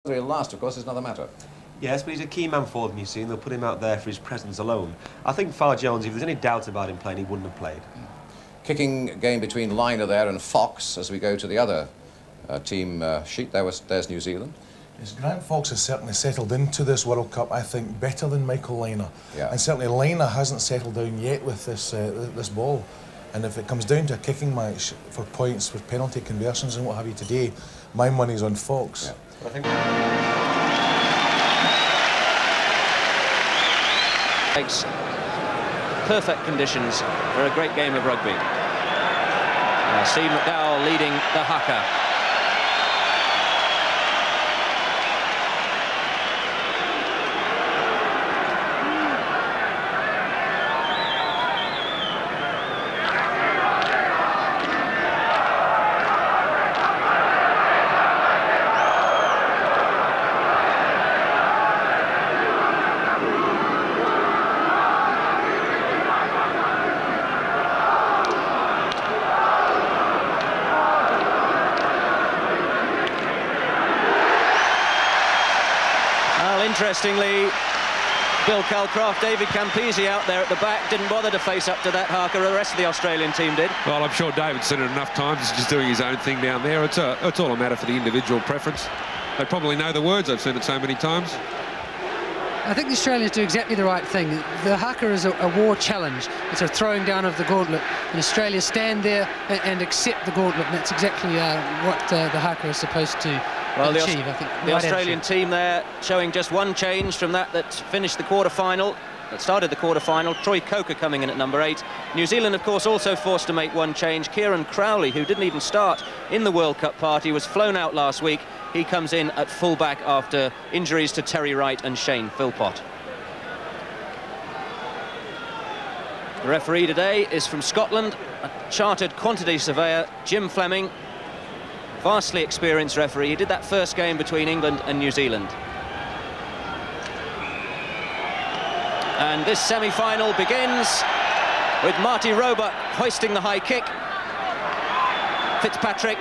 He'll last, of course, is another matter. Yes, but he's a key man for them, you see, and they'll put him out there for his presence alone. I think Far Jones, if there's any doubt about him playing, he wouldn't have played. Kicking game between Liner there and Fox as we go to the other team sheet. There's New Zealand. Yes, Grant Fox has certainly settled into this World Cup, I think, better than Michael Liner. Yeah. And certainly Liner hasn't settled down yet with this ball. And if it comes down to a kicking match for points with penalty conversions and what have you today, my money's on Fox. Yeah. I think Makes perfect conditions for a great game of rugby. Steve McDowell leading the haka. Interestingly, Bill Calcraft, David Campese out there at the back didn't bother to face up to that haka. The rest of the Australian team did. Well, I'm sure David's seen it enough times. He's just doing his own thing down there. It's all a matter for the individual preference. They probably know the words. I've seen it so many times. I think the Australians do exactly the right thing. The haka is a war challenge. It's a throwing down of the gauntlet. And Australia stand there and accept the gauntlet. And that's exactly what the haka is supposed to achieve, I think. The Australian team there showing just one change from that finished the quarter-final, that started the quarter-final. Troy Coker coming in at number 8. New Zealand, of course, also forced to make one change. Kieran Crowley, who didn't even start in the World Cup party, was flown out last week. He comes in at full-back after injuries to Terry Wright and Shane Philpott. The referee today is from Scotland, a chartered quantity surveyor, Jim Fleming. Vastly experienced referee. He did that first game between England and New Zealand. And this semi-final begins with Marty Roebuck hoisting the high kick. Fitzpatrick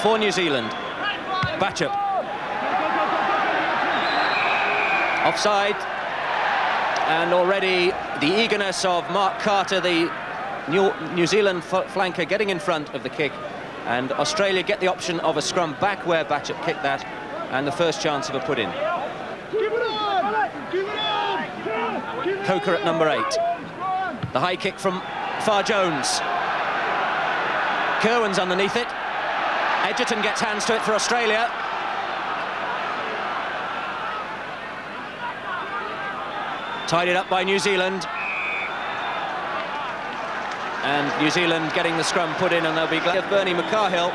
for New Zealand. Batchup. Offside. And already the eagerness of Mark Carter, the New Zealand flanker, getting in front of the kick. And Australia get the option of a scrum back where Batchup kicked that, and the first chance of a put-in. Coker at number 8. The high kick from Far Jones. Kerwin's underneath it. Edgerton gets hands to it for Australia. Tied it up by New Zealand. And New Zealand getting the scrum put in, and they'll be glad of Bernie McCahill.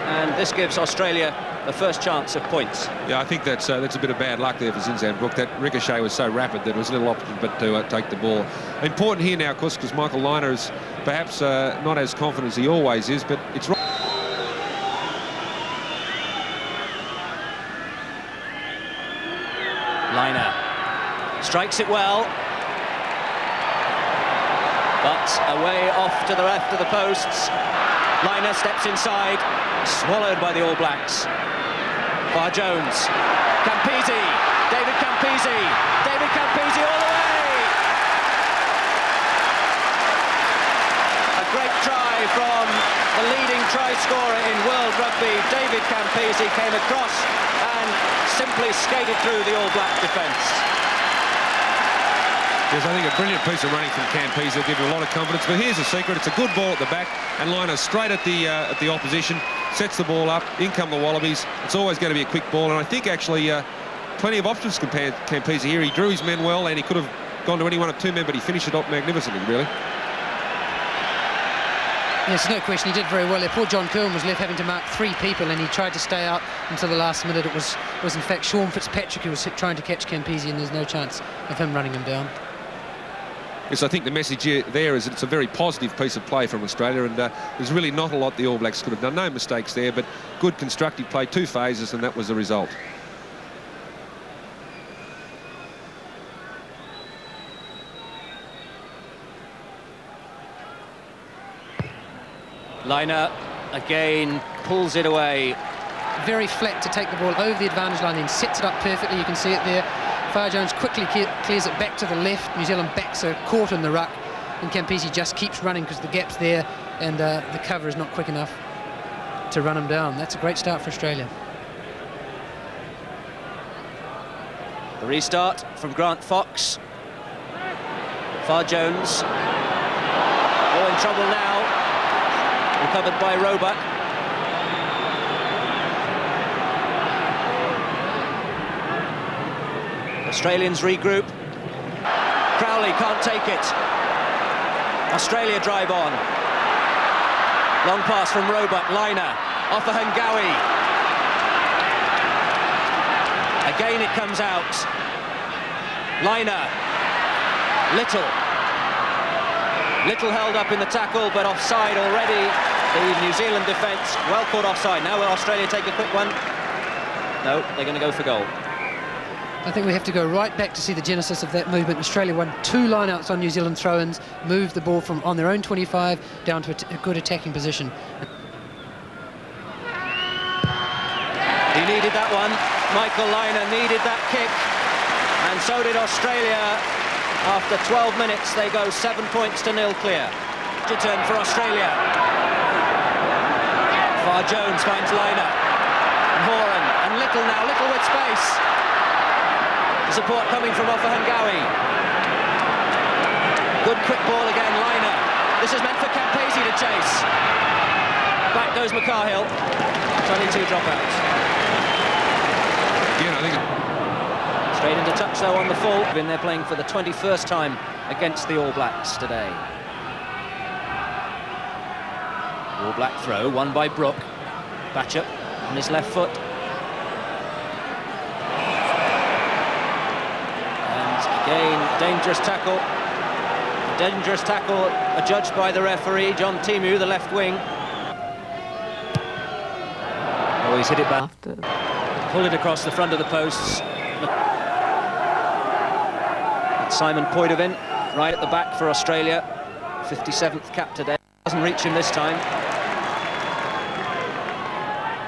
And this gives Australia the first chance of points. Yeah, I think that's a bit of bad luck there for Zinzanbrook. That ricochet was so rapid that it was a little option but to take the ball. Important here now, of course, because Michael Liner is perhaps not as confident as he always is, but it's right. Liner strikes it well. But away off to the left of the posts. Liner steps inside, swallowed by the All Blacks. Far Jones. Campese. David Campese. David Campese all the way. A great try from the leading try scorer in World Rugby. David Campese came across and simply skated through the All Black defence. Yes, I think a brilliant piece of running from Campese. They'll give you a lot of confidence. But here's the secret. It's a good ball at the back, and Liner straight at the opposition, sets the ball up, in come the Wallabies. It's always going to be a quick ball, and I think actually plenty of options for Campese here. He drew his men well, and he could have gone to any one of 2 men, but he finished it off magnificently, really. Yes, no question, he did very well there. Poor John Kerwin was left having to mark 3 people, and he tried to stay out until the last minute. It was in fact Sean Fitzpatrick who was trying to catch Campese, and there's no chance of him running him down. Yes, I think the message here, there is that it's a very positive piece of play from Australia, and there's really not a lot the All Blacks could have done. No mistakes there, but good constructive play, 2 phases, and that was the result. Liner again pulls it away very flat to take the ball over the advantage line, then sets it up perfectly. You can see it there. Farah Jones quickly clears it back to the left. New Zealand backs are caught in the ruck, and Campese just keeps running because the gap's there, and the cover is not quick enough to run him down. That's a great start for Australia. The restart from Grant Fox. Farah Jones. Oh, in trouble now. Recovered by Roebuck. Australians regroup. Crowley can't take it. Australia drive on. Long pass from Roebuck. Liner. Off a Hangawi. Again it comes out. Liner. Little held up in the tackle, but offside already. The New Zealand defence, well caught offside. Now will Australia take a quick one? No, they're going to go for goal. I think we have to go right back to see the genesis of that movement. Australia won 2 lineouts on New Zealand throw-ins, moved the ball from on their own 25 down to a good attacking position. He needed that one. Michael Liner needed that kick, and so did Australia. After 12 minutes, they go 7 points to 0 clear. Turn for Australia. Farah Jones finds Liner. And Horan, and Little now, Little with space. Support coming from Ofa Hangawi. Good quick ball again, Liner. This is meant for Campese to chase. Back goes McCarhill. 22 dropouts. Again, I think... Straight into touch though on the full. Been there playing for the 21st time against the All Blacks today. All Black throw, won by Brook. Batchup on his left foot. Again, dangerous tackle. Dangerous tackle adjudged by the referee, John Timu, the left wing. Oh, he's hit it back. Pulled it across the front of the posts. It's Simon Poidevin, right at the back for Australia. 57th cap today. Doesn't reach him this time.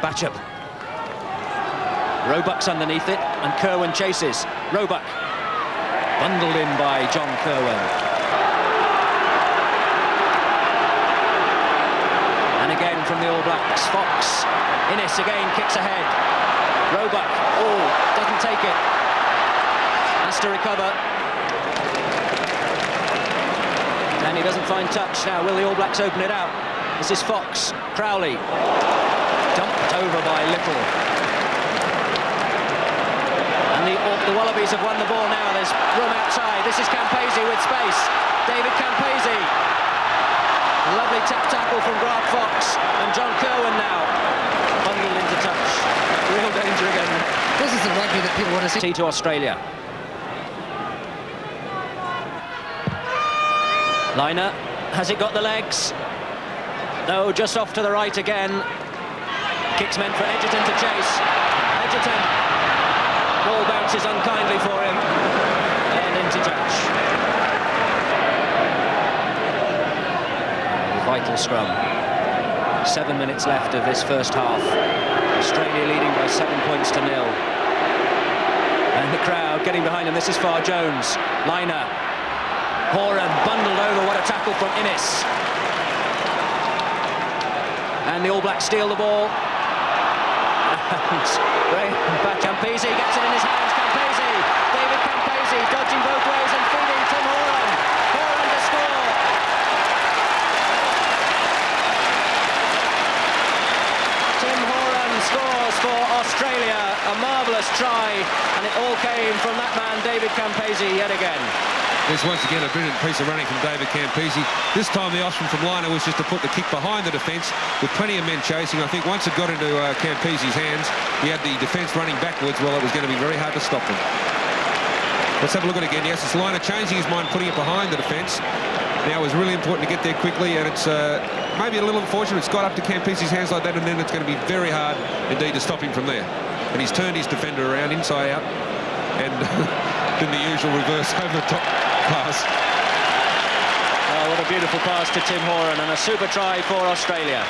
Batchup. Roebuck's underneath it, and Kerwin chases. Roebuck. Bundled in by John Kerwin. And again from the All Blacks, Fox. Innes again kicks ahead. Roebuck, oh, doesn't take it. Has to recover. And he doesn't find touch. Now, will the All Blacks open it out? This is Fox. Crowley. Dumped over by Little. And the Wallabies have won the ball now. There's room outside. This is Campese with space. David Campese. Lovely tap tackle from Grant Fox. And John Kerwin now. Bundled into touch. Real danger again. This is the rugby that people want to see. To Australia. Liner. Has it got the legs? No, just off to the right again. Kicks meant for Edgerton to chase. Edgerton. Ball bounces unkindly for him, and into touch. Vital scrum. 7 minutes left of this first half. Australia leading by 7 points to 0. And the crowd getting behind him. This is Farah Jones. Liner. Horan bundled over. What a tackle from Innes. And the All Blacks steal the ball. Campese gets it in his hands. Campese, David Campese, dodging both ways and feeding Tim Horan. Horan to score. Tim Horan scores for Australia. A marvellous try, and it all came from that man, David Campese, yet again. There's once again a brilliant piece of running from David Campese. This time the option from Liner was just to put the kick behind the defence with plenty of men chasing. I think once it got into Campese's hands, he had the defence running backwards. Well, it was going to be very hard to stop them. Let's have a look at it again. Yes, it's Liner changing his mind, putting it behind the defence. Now it was really important to get there quickly, and it's maybe a little unfortunate. It's got up to Campese's hands like that, and then it's going to be very hard indeed to stop him from there. And he's turned his defender around inside out, and did the usual reverse over the top pass. Oh, what a beautiful pass to Tim Horan, and a super try for Australia.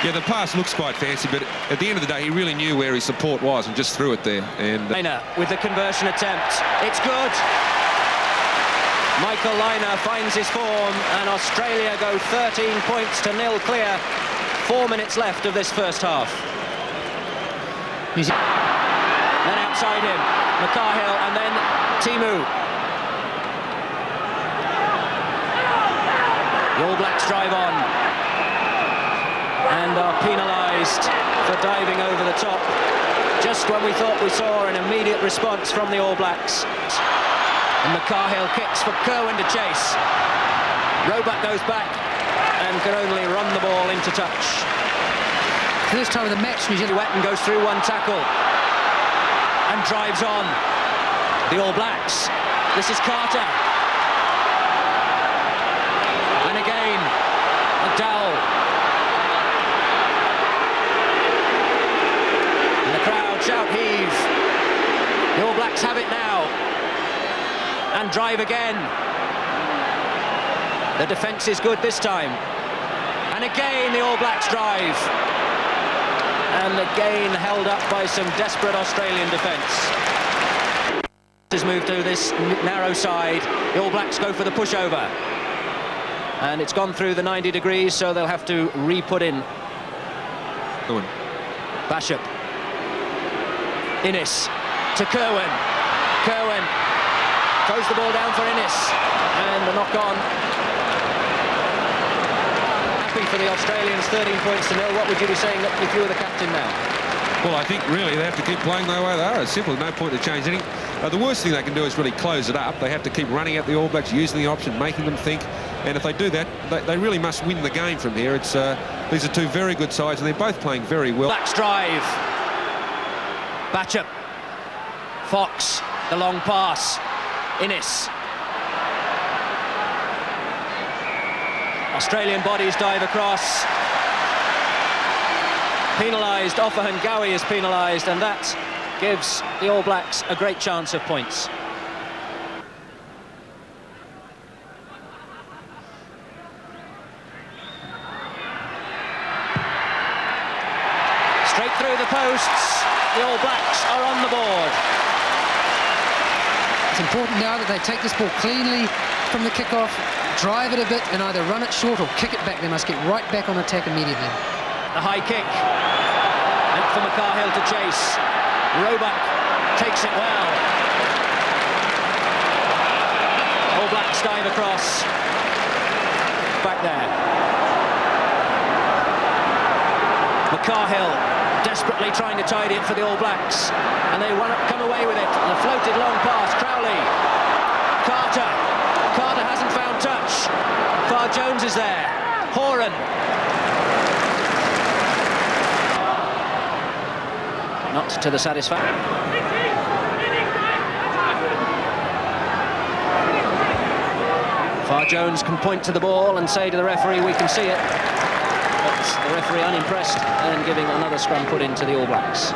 Yeah, the pass looks quite fancy, but at the end of the day, he really knew where his support was and just threw it there. And Liner with the conversion attempt. It's good. Michael Liner finds his form, and Australia go 13 points to 0 clear. 4 minutes left of this first half. Then outside him, McCarhill, and then Timu. The All Blacks drive on and are penalised for diving over the top, just when we thought we saw an immediate response from the All Blacks. And McCarhill kicks for Kerwin to chase. Roebuck goes back and can only run the ball into touch. First time of the match, New Zealand. Wetton goes through one tackle and drives on. The All Blacks. This is Carter. And again, McDowell. And the crowd shout heave. The All Blacks have it now. And drive again. The defence is good this time. And again the All Blacks drive. And again held up by some desperate Australian defence. Has moved to this narrow side. The All Blacks go for the pushover. And it's gone through the 90 degrees, so they'll have to re-put in. Good. Bishop. Innes to Kerwin. Kerwin throws the ball down for Innes. And the knock-on. Happy for the Australians, 13 points to 0. What would you be saying if you were the captain now? Well, I think really they have to keep playing the way they are. It's simple, no point to change anything. The worst thing they can do is really close it up. They have to keep running at the All Blacks, using the option, making them think. And if they do that, they really must win the game from here. These are two very good sides, and they're both playing very well. Blacks drive. Bachop. Fox, the long pass. Innes. Australian bodies dive across. Penalised, Offahan Gowie is penalised, and that gives the All Blacks a great chance of points. Straight through the posts, the All Blacks are on the board. It's important now that they take this ball cleanly from the kick-off, drive it a bit, and either run it short or kick it back. They must get right back on attack immediately. The high kick. And for McCarhill to chase. Roebuck takes it well. All Blacks dive across. Back there. McCarhill desperately trying to tidy it for the All Blacks. And they want to come away with it. And a floated long pass. Crowley. Carter. Carter hasn't found touch. Far Jones is there. Horan. Not to the satisfaction. Far Jones can point to the ball and say to the referee, we can see it. But the referee unimpressed and giving another scrum put into the All Blacks.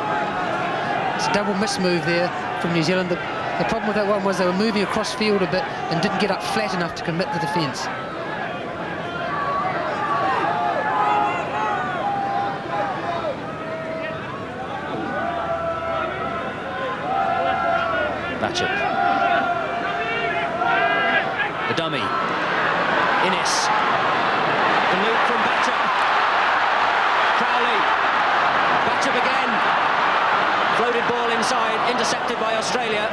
It's a double miss move there from New Zealand. The problem with that one was they were moving across field a bit and didn't get up flat enough to commit the defence. Bachop. The dummy. Innes. The loop from Bachop. Crowley. Bachop again. Floated ball inside, intercepted by Australia.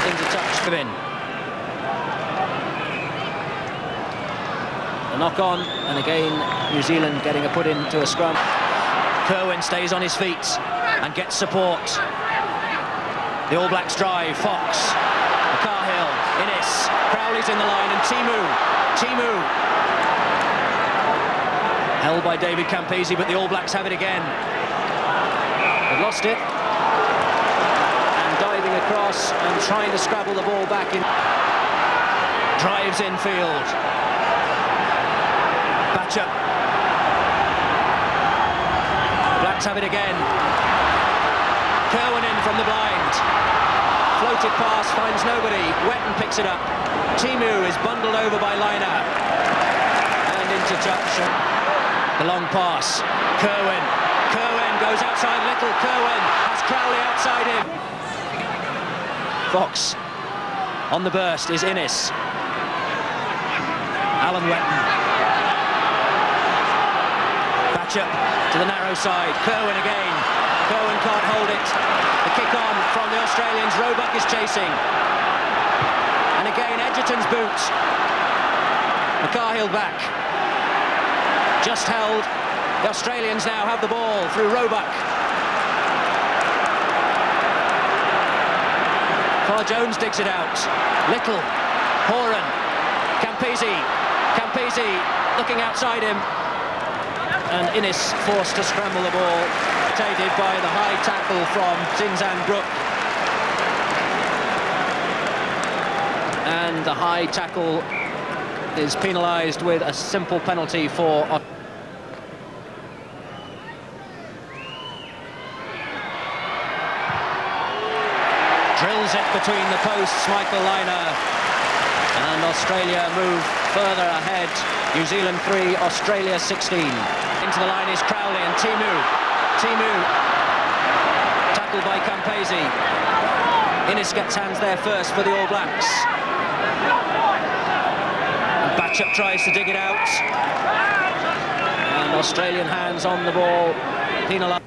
And into touch. Come in. The knock-on, and again New Zealand getting a put into a scrum. Kerwin stays on his feet and gets support. The All Blacks drive. Fox, McCarhill, Innes, Crowley's in the line, and Timu. Held by David Campese, but the All Blacks have it again. They've lost it. And diving across and trying to scrabble the ball back in. Drives infield. Bachop. Blacks have it again. Kerwin in from the blind. Floated pass, finds nobody. Wetton picks it up. Timu is bundled over by Liner. And into into touch. The long pass. Kerwin goes outside Little. Kerwin has Crowley outside him. Fox on the burst is Innes. Alan Wetton. Batchup to the narrow side. Kerwin again. Kerwin can't hold it. The kick on from the Australians. Roebuck is chasing. And again, Edgerton's boot. McCarhill back. Just held. The Australians now have the ball through Roebuck. Farr Jones digs it out. Little. Horan. Campese looking outside him. And Innes forced to scramble the ball. Aided by the high tackle from Zinzan Brook. And the high tackle is penalised with a simple penalty for... Drills it between the posts, Michael Liner. And Australia move further ahead. New Zealand 3, Australia 16. Into the line is Crowley and Timu. Tackled by Campese. Innes gets hands there first for the All Blacks. And Batchup tries to dig it out. And Australian hands on the ball. Penalised.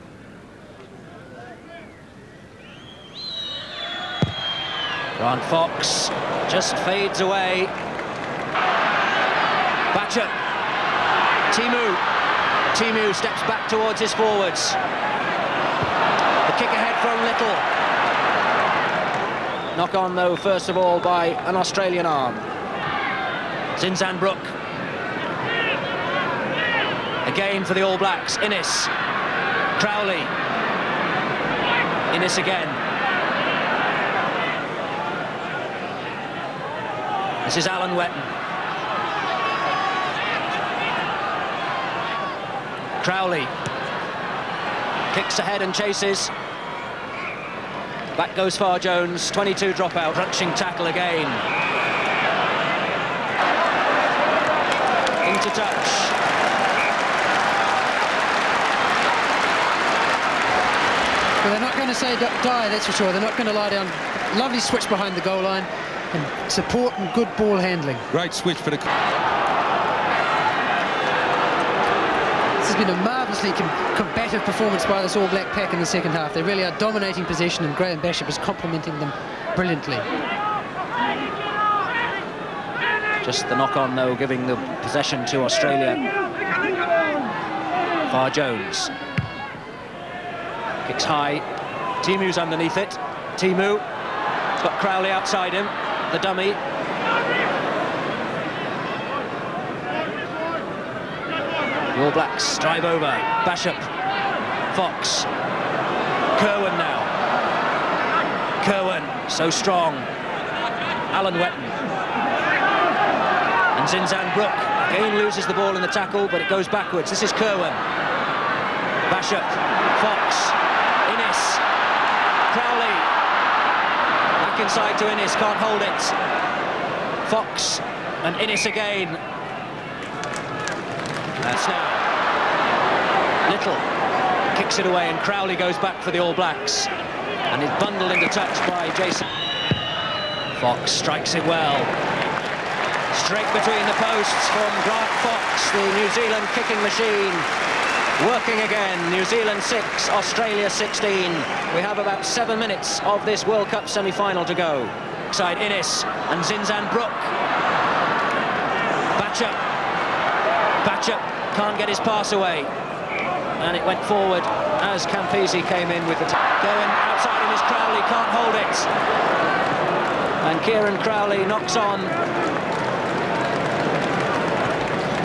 Grant Fox just fades away. Batchup. Timu steps back towards his forwards. The kick ahead from Little. Knock on though, first of all, by an Australian arm. Zinzan Brook. Again for the All Blacks, Innes. Crowley. Innes again. This is Alan Wetton. Crowley kicks ahead and chases. Back goes Farr Jones, 22 dropout, crunching tackle again. Into touch. Well, they're not going to say die, that's for sure. They're not going to lie down. Lovely switch behind the goal line and support and good ball handling. Great switch for the... This has been a marvellously combative performance by this All Black pack in the second half. They really are dominating possession, and Graham Bishop is complementing them brilliantly. Just the knock-on, though, giving the possession to Australia. Farr Jones. Kicks high. Timu's underneath it. Timu. He's got Crowley outside him. The dummy. The All Blacks drive over. Batchup. Fox. Kerwin now. Kerwin, so strong. Alan Wetton. And Zinzan Brook again loses the ball in the tackle, but it goes backwards. This is Kerwin. Batchup. Fox. Innes. Crowley. Back inside to Innes, can't hold it. Fox and Innes again. That's now. Little kicks it away and Crowley goes back for the All Blacks. And is bundled into touch by Jason. Fox strikes it well. Straight between the posts from Grant Fox, the New Zealand kicking machine. Working again, New Zealand 6, Australia 16. We have about 7 minutes of this World Cup semi-final to go. Side Innes and Zinzan Brook. Batchup can't get his pass away. And it went forward as Campese came in with the... Going outside him is Crowley, can't hold it. And Kieran Crowley knocks on.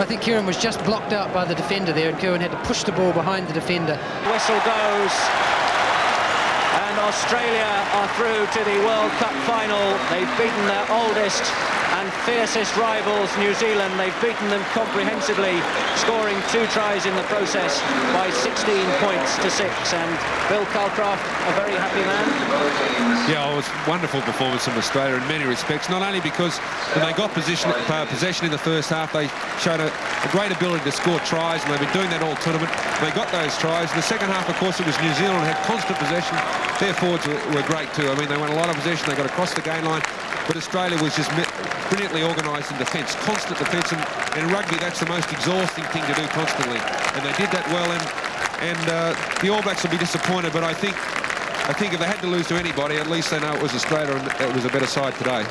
I think Kieran was just blocked out by the defender there, and Kieran had to push the ball behind the defender. Whistle goes, and Australia are through to the World Cup final. They've beaten their oldest And fiercest rivals, New Zealand, they've beaten them comprehensively, scoring 2 tries in the process by 16 points to 6. And Bill Calcraft, a very happy man. Yeah, it was a wonderful performance from Australia in many respects, not only because when they got possession in the first half, they showed a great ability to score tries, and they've been doing that all tournament. They got those tries. In the second half, of course, it was New Zealand had constant possession. Their forwards were great too. I mean, they won a lot of possession, they got across the game line, but Australia was just brilliantly organised in defence, constant defence, and in rugby that's the most exhausting thing to do constantly, and they did that well, and the All Blacks will be disappointed, but I think if they had to lose to anybody, at least they know it was Australia and it was a better side today.